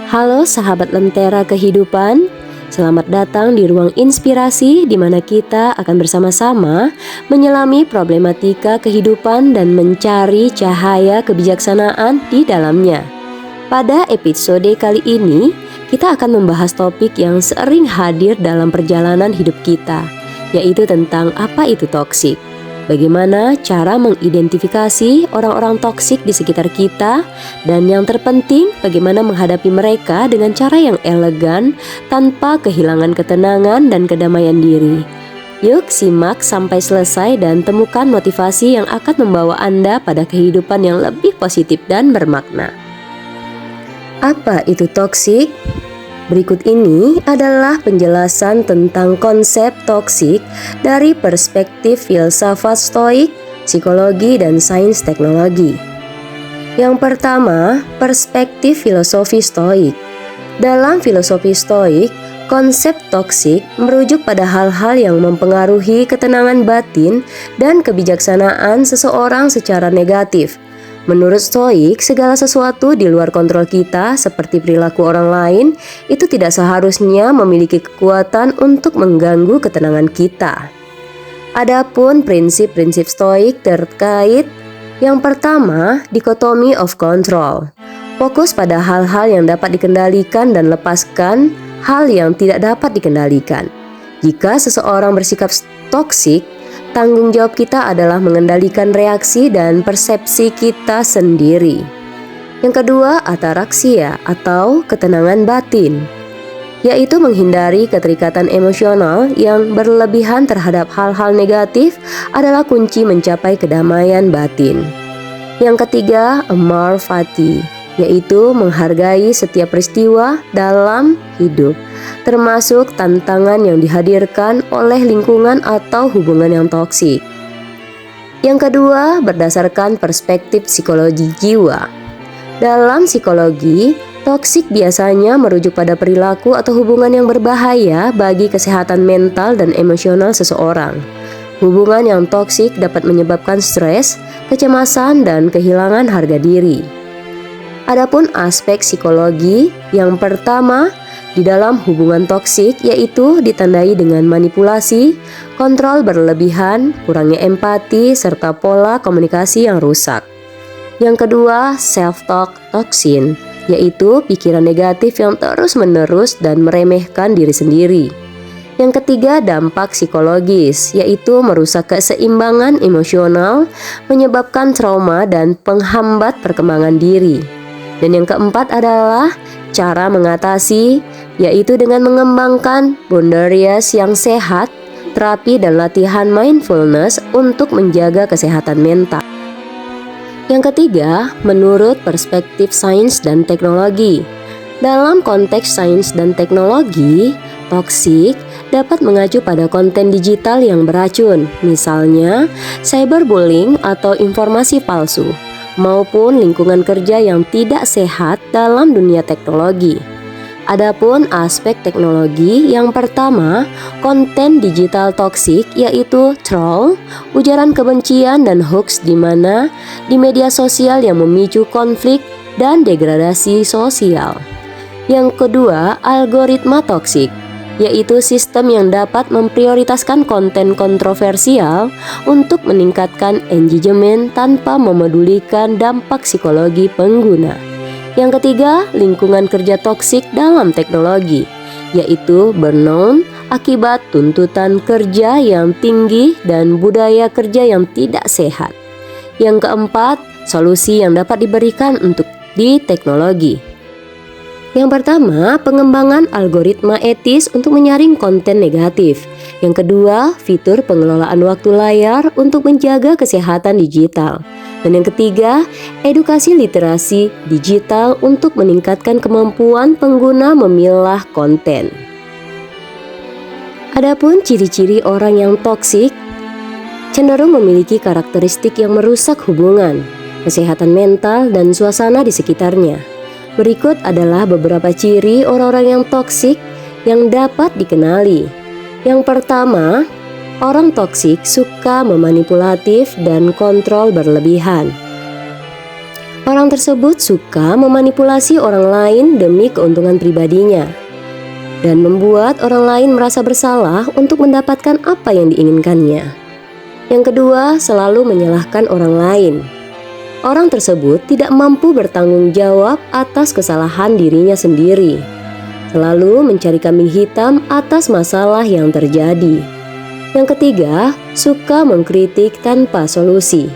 Halo sahabat Lentera Kehidupan, selamat datang di ruang inspirasi di mana kita akan bersama-sama menyelami problematika kehidupan dan mencari cahaya kebijaksanaan di dalamnya. Pada episode kali ini, kita akan membahas topik yang sering hadir dalam perjalanan hidup kita, yaitu tentang apa itu toksik. Bagaimana cara mengidentifikasi orang-orang toksik di sekitar kita, dan yang terpenting bagaimana menghadapi mereka dengan cara yang elegan tanpa kehilangan ketenangan dan kedamaian diri. Yuk simak sampai selesai dan temukan motivasi yang akan membawa Anda pada kehidupan yang lebih positif dan bermakna. Apa itu toksik? Berikut ini adalah penjelasan tentang konsep toksik dari perspektif filsafat Stoik, psikologi, dan sains teknologi. Yang pertama, perspektif filosofi Stoik. Dalam filosofi Stoik, konsep toksik merujuk pada hal-hal yang mempengaruhi ketenangan batin dan kebijaksanaan seseorang secara negatif. Menurut Stoik, segala sesuatu di luar kontrol kita, seperti perilaku orang lain, itu tidak seharusnya memiliki kekuatan untuk mengganggu ketenangan kita. Adapun prinsip-prinsip Stoik terkait yang pertama, dikotomi of control. Fokus pada hal-hal yang dapat dikendalikan dan lepaskan hal yang tidak dapat dikendalikan. Jika seseorang bersikap toksik, tanggung jawab kita adalah mengendalikan reaksi dan persepsi kita sendiri. Yang kedua, ataraksia atau ketenangan batin, yaitu menghindari keterikatan emosional yang berlebihan terhadap hal-hal negatif adalah kunci mencapai kedamaian batin. Yang ketiga, amor fati, yaitu menghargai setiap peristiwa dalam hidup, termasuk tantangan yang dihadirkan oleh lingkungan atau hubungan yang toksik. Yang kedua, berdasarkan perspektif psikologi jiwa. Dalam psikologi, toksik biasanya merujuk pada perilaku atau hubungan yang berbahaya bagi kesehatan mental dan emosional seseorang. Hubungan yang toksik dapat menyebabkan stres, kecemasan, dan kehilangan harga diri. Adapun aspek psikologi yang pertama di dalam hubungan toksik yaitu ditandai dengan manipulasi, kontrol berlebihan, kurangnya empati, serta pola komunikasi yang rusak. Yang kedua, self-talk toxin, yaitu pikiran negatif yang terus-menerus dan meremehkan diri sendiri. Yang ketiga, dampak psikologis, yaitu merusak keseimbangan emosional, menyebabkan trauma dan penghambat perkembangan diri. Dan yang keempat adalah cara mengatasi, yaitu dengan mengembangkan boundaries yang sehat, terapi dan latihan mindfulness untuk menjaga kesehatan mental. Yang ketiga, menurut perspektif sains dan teknologi. Dalam konteks sains dan teknologi, toksik dapat mengacu pada konten digital yang beracun, misalnya cyberbullying atau informasi palsu, maupun lingkungan kerja yang tidak sehat dalam dunia teknologi. Adapun aspek teknologi yang pertama, konten digital toksik yaitu troll, ujaran kebencian dan hoax di mana di media sosial yang memicu konflik dan degradasi sosial. Yang kedua, algoritma toksik, yaitu sistem yang dapat memprioritaskan konten kontroversial untuk meningkatkan engagement tanpa memedulikan dampak psikologi pengguna. Yang ketiga, lingkungan kerja toksik dalam teknologi, yaitu burnout akibat tuntutan kerja yang tinggi dan budaya kerja yang tidak sehat. Yang keempat, solusi yang dapat diberikan untuk di teknologi. Yang pertama, pengembangan algoritma etis untuk menyaring konten negatif. Yang kedua, fitur pengelolaan waktu layar untuk menjaga kesehatan digital. Dan yang ketiga, edukasi literasi digital untuk meningkatkan kemampuan pengguna memilah konten. Adapun ciri-ciri orang yang toksik cenderung memiliki karakteristik yang merusak hubungan, kesehatan mental, dan suasana di sekitarnya. Berikut adalah beberapa ciri orang-orang yang toksik yang dapat dikenali. Yang pertama, orang toksik suka memanipulatif dan kontrol berlebihan. Orang tersebut suka memanipulasi orang lain demi keuntungan pribadinya dan membuat orang lain merasa bersalah untuk mendapatkan apa yang diinginkannya. Yang kedua, selalu menyalahkan orang lain. Orang tersebut tidak mampu bertanggung jawab atas kesalahan dirinya sendiri, selalu mencari kambing hitam atas masalah yang terjadi. Yang ketiga, suka mengkritik tanpa solusi.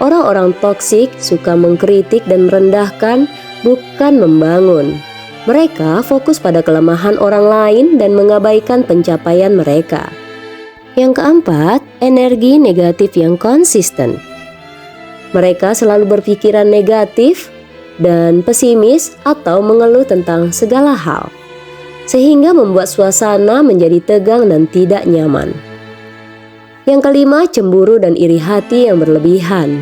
Orang-orang toksik suka mengkritik dan merendahkan, bukan membangun. Mereka fokus pada kelemahan orang lain dan mengabaikan pencapaian mereka. Yang keempat, energi negatif yang konsisten. Mereka selalu berpikiran negatif dan pesimis atau mengeluh tentang segala hal, sehingga membuat suasana menjadi tegang dan tidak nyaman. Yang kelima, cemburu dan iri hati yang berlebihan.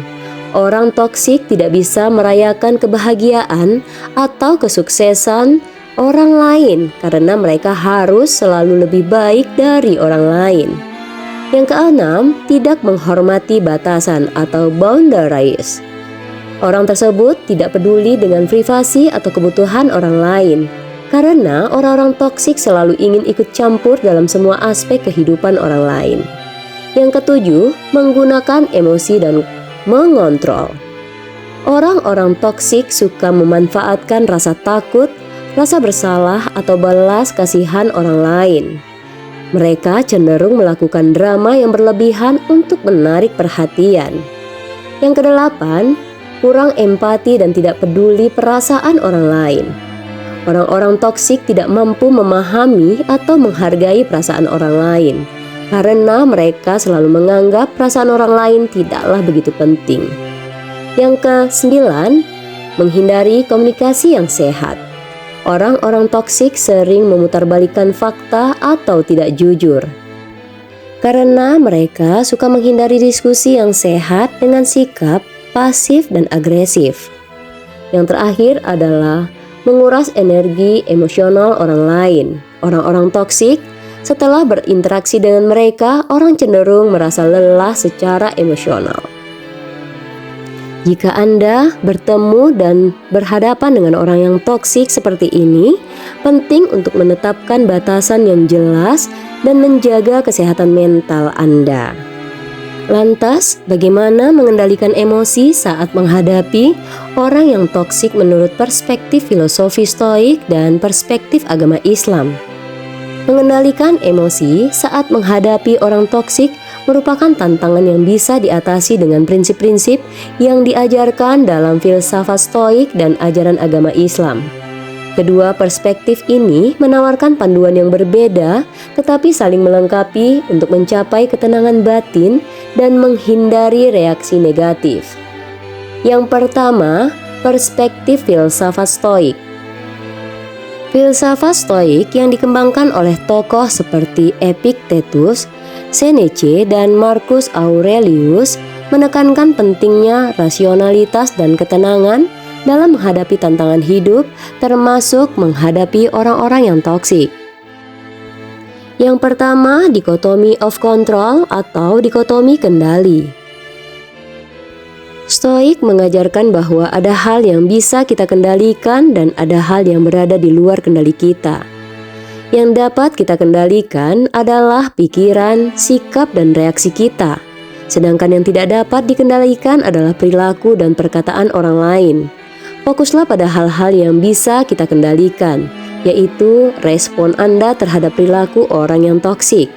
Orang toksik tidak bisa merayakan kebahagiaan atau kesuksesan orang lain karena mereka harus selalu lebih baik dari orang lain. Yang keenam, tidak menghormati batasan atau boundaries. Orang tersebut tidak peduli dengan privasi atau kebutuhan orang lain karena orang-orang toksik selalu ingin ikut campur dalam semua aspek kehidupan orang lain. Yang ketujuh, menggunakan emosi dan mengontrol. Orang-orang toksik suka memanfaatkan rasa takut, rasa bersalah atau belas kasihan orang lain. Mereka cenderung melakukan drama yang berlebihan untuk menarik perhatian. Yang kedelapan, kurang empati dan tidak peduli perasaan orang lain. Orang-orang toksik tidak mampu memahami atau menghargai perasaan orang lain karena mereka selalu menganggap perasaan orang lain tidaklah begitu penting. Yang kesembilan, menghindari komunikasi yang sehat. Orang-orang toksik sering memutarbalikkan fakta atau tidak jujur karena mereka suka menghindari diskusi yang sehat dengan sikap pasif dan agresif. Yang terakhir adalah menguras energi emosional orang lain. Orang-orang toksik setelah berinteraksi dengan mereka, orang cenderung merasa lelah secara emosional. Jika Anda bertemu dan berhadapan dengan orang yang toksik seperti ini, penting untuk menetapkan batasan yang jelas dan menjaga kesehatan mental Anda. Lantas, bagaimana mengendalikan emosi saat menghadapi orang yang toksik menurut perspektif filosofi Stoik dan perspektif agama Islam? Mengendalikan emosi saat menghadapi orang toksik merupakan tantangan yang bisa diatasi dengan prinsip-prinsip yang diajarkan dalam filsafat Stoik dan ajaran agama Islam. Kedua perspektif ini menawarkan panduan yang berbeda tetapi saling melengkapi untuk mencapai ketenangan batin dan menghindari reaksi negatif. Yang pertama, perspektif filsafat Stoik. Filsafat Stoik yang dikembangkan oleh tokoh seperti Epictetus, Seneca, dan Marcus Aurelius menekankan pentingnya rasionalitas dan ketenangan dalam menghadapi tantangan hidup, termasuk menghadapi orang-orang yang toksik. Yang pertama, dikotomi of control atau dikotomi kendali. Stoik mengajarkan bahwa ada hal yang bisa kita kendalikan dan ada hal yang berada di luar kendali kita. Yang dapat kita kendalikan adalah pikiran, sikap, dan reaksi kita. Sedangkan yang tidak dapat dikendalikan adalah perilaku dan perkataan orang lain. Fokuslah pada hal-hal yang bisa kita kendalikan, yaitu respon Anda terhadap perilaku orang yang toksik.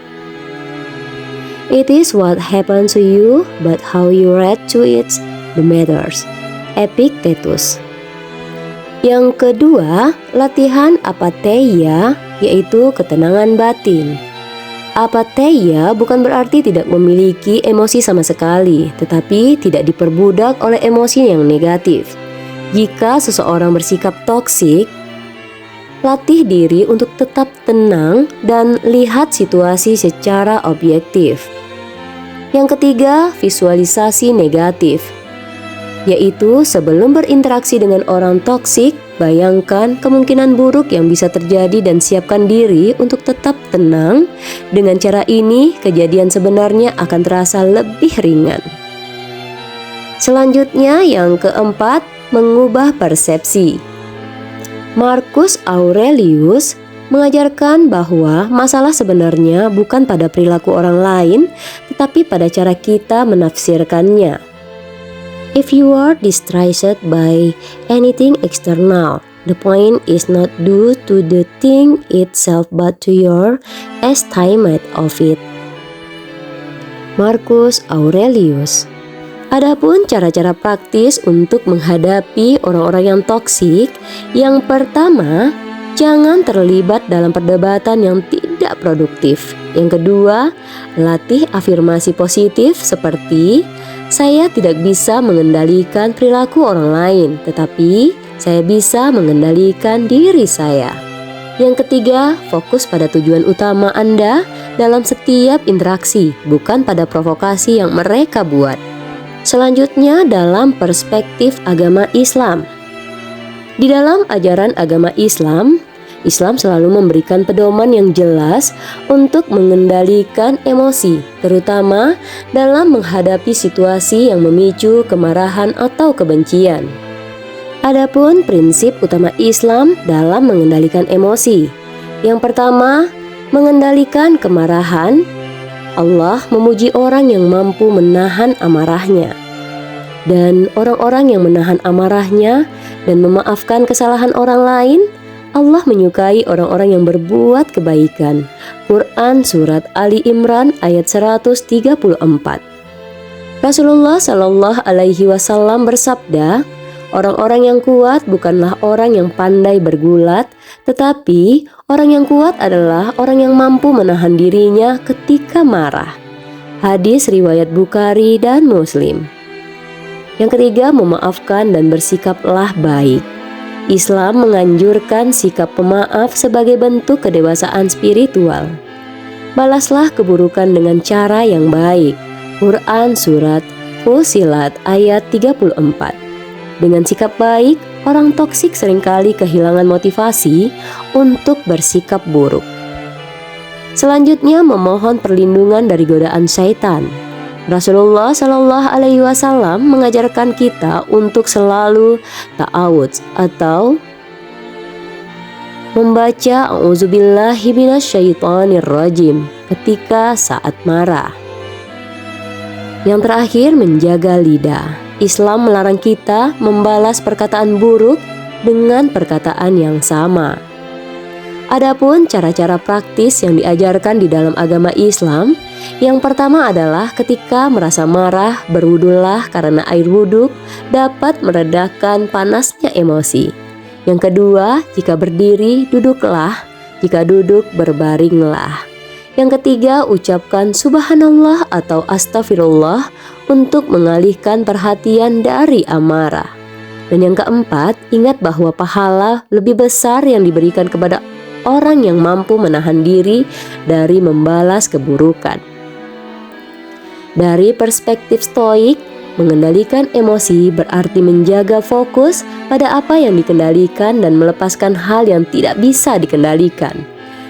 It is what happened to you, but how you react to it that matters. Epictetus. Yang kedua, latihan apatheia, yaitu ketenangan batin. Apatheia bukan berarti tidak memiliki emosi sama sekali, tetapi tidak diperbudak oleh emosi yang negatif. Jika seseorang bersikap toksik, latih diri untuk tetap tenang dan lihat situasi secara objektif. Yang ketiga, visualisasi negatif, yaitu sebelum berinteraksi dengan orang toksik, bayangkan kemungkinan buruk yang bisa terjadi dan siapkan diri untuk tetap tenang. Dengan cara ini, kejadian sebenarnya akan terasa lebih ringan. Selanjutnya, yang keempat, mengubah persepsi. Marcus Aurelius mengajarkan bahwa masalah sebenarnya bukan pada perilaku orang lain, tetapi pada cara kita menafsirkannya. If you are distracted by anything external, the point is not due to the thing itself but to your estimate of it. Marcus Aurelius. Adapun cara-cara praktis untuk menghadapi orang-orang yang toksik, yang pertama, jangan terlibat dalam perdebatan yang tidak produktif. Yang kedua, latih afirmasi positif seperti saya tidak bisa mengendalikan perilaku orang lain, tetapi saya bisa mengendalikan diri saya. Yang ketiga, fokus pada tujuan utama Anda dalam setiap interaksi, bukan pada provokasi yang mereka buat. Selanjutnya, dalam perspektif agama Islam. Di dalam ajaran agama Islam, Islam selalu memberikan pedoman yang jelas untuk mengendalikan emosi, terutama dalam menghadapi situasi yang memicu kemarahan atau kebencian. Adapun prinsip utama Islam dalam mengendalikan emosi. Yang pertama, mengendalikan kemarahan. Allah memuji orang yang mampu menahan amarahnya. Dan orang-orang yang menahan amarahnya dan memaafkan kesalahan orang lain, Allah menyukai orang-orang yang berbuat kebaikan. Quran Surat Ali Imran ayat 134. Rasulullah Shallallahu Alaihi Wasallam bersabda, orang-orang yang kuat bukanlah orang yang pandai bergulat, tetapi orang yang kuat adalah orang yang mampu menahan dirinya ketika marah. Hadis riwayat Bukhari dan Muslim. Yang ketiga, memaafkan dan bersikaplah baik. Islam menganjurkan sikap pemaaf sebagai bentuk kedewasaan spiritual. Balaslah keburukan dengan cara yang baik. Quran Surat Fussilat ayat 34. Dengan sikap baik, orang toksik seringkali kehilangan motivasi untuk bersikap buruk. Selanjutnya, memohon perlindungan dari godaan syaitan. Rasulullah Shallallahu Alaihi Wasallam mengajarkan kita untuk selalu ta'awudz atau membaca A'udzubillahi minasyaitonirrajim ketika saat marah. Yang terakhir, menjaga lidah. Islam melarang kita membalas perkataan buruk dengan perkataan yang sama. Adapun cara-cara praktis yang diajarkan di dalam agama Islam, yang pertama adalah ketika merasa marah, berwudulah karena air wudhu dapat meredakan panasnya emosi. Yang kedua, jika berdiri, duduklah. Jika duduk, berbaringlah. Yang ketiga, ucapkan subhanallah atau astagfirullah untuk mengalihkan perhatian dari amarah. Dan yang keempat, ingat bahwa pahala lebih besar yang diberikan kepada orang yang mampu menahan diri dari membalas keburukan. Dari perspektif stoik, mengendalikan emosi berarti menjaga fokus pada apa yang dikendalikan dan melepaskan hal yang tidak bisa dikendalikan.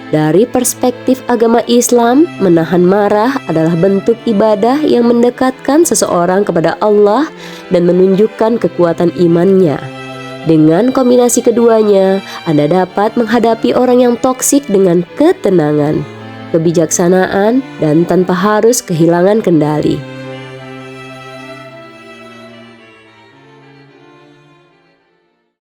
Dari perspektif agama Islam, menahan marah adalah bentuk ibadah yang mendekatkan seseorang kepada Allah dan menunjukkan kekuatan imannya. Dengan kombinasi keduanya, Anda dapat menghadapi orang yang toksik dengan ketenangan, kebijaksanaan, dan tanpa harus kehilangan kendali.